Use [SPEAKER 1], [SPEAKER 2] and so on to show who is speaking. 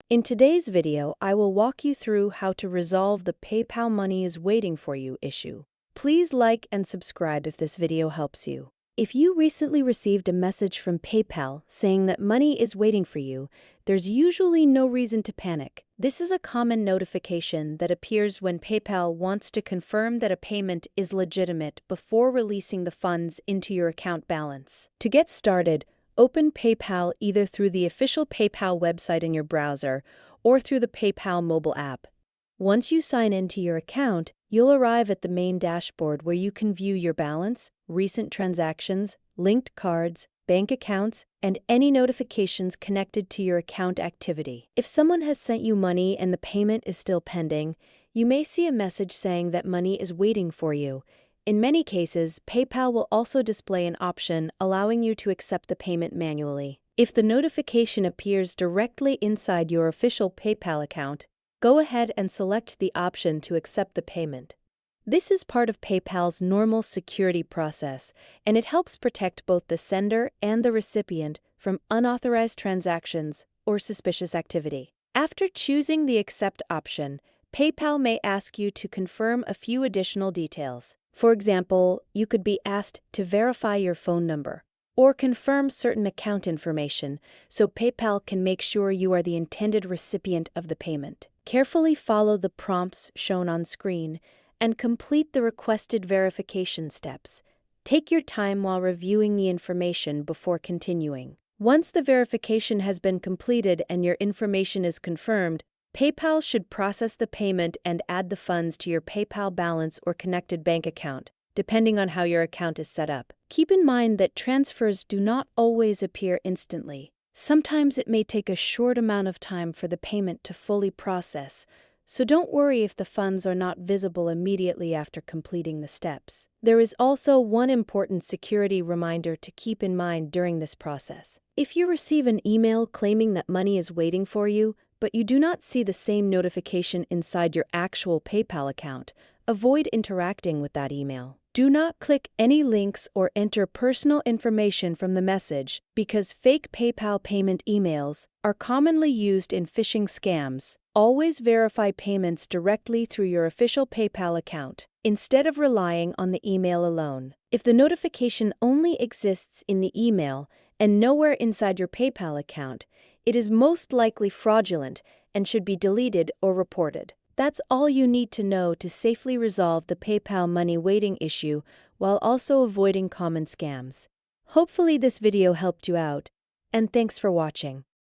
[SPEAKER 1] In today's video, I will walk you through how to resolve the PayPal money is waiting for you issue. Please like and subscribe if this video helps you. If you recently received a message from PayPal saying that money is waiting for you, there's usually no reason to panic. This is a common notification that appears when PayPal wants to confirm that a payment is legitimate before releasing the funds into your account balance. To get started, open PayPal either through the official PayPal website in your browser or through the PayPal mobile app. Once you sign into your account, you'll arrive at the main dashboard where you can view your balance, recent transactions, linked cards, bank accounts, and any notifications connected to your account activity. If someone has sent you money and the payment is still pending, you may see a message saying that money is waiting for you. In many cases, PayPal will also display an option allowing you to accept the payment manually. If the notification appears directly inside your official PayPal account, go ahead and select the option to accept the payment. This is part of PayPal's normal security process, and it helps protect both the sender and the recipient from unauthorized transactions or suspicious activity. After choosing the Accept option, PayPal may ask you to confirm a few additional details. For example, you could be asked to verify your phone number or confirm certain account information so PayPal can make sure you are the intended recipient of the payment. Carefully follow the prompts shown on screen and complete the requested verification steps. Take your time while reviewing the information before continuing. Once the verification has been completed and your information is confirmed, PayPal should process the payment and add the funds to your PayPal balance or connected bank account, depending on how your account is set up. Keep in mind that transfers do not always appear instantly. Sometimes it may take a short amount of time for the payment to fully process, so don't worry if the funds are not visible immediately after completing the steps. There is also one important security reminder to keep in mind during this process. If you receive an email claiming that money is waiting for you, but you do not see the same notification inside your actual PayPal account, avoid interacting with that email. Do not click any links or enter personal information from the message because fake PayPal payment emails are commonly used in phishing scams. Always verify payments directly through your official PayPal account, instead of relying on the email alone. If the notification only exists in the email and nowhere inside your PayPal account, it is most likely fraudulent and should be deleted or reported. That's all you need to know to safely resolve the PayPal money waiting issue while also avoiding common scams. Hopefully this video helped you out, and thanks for watching.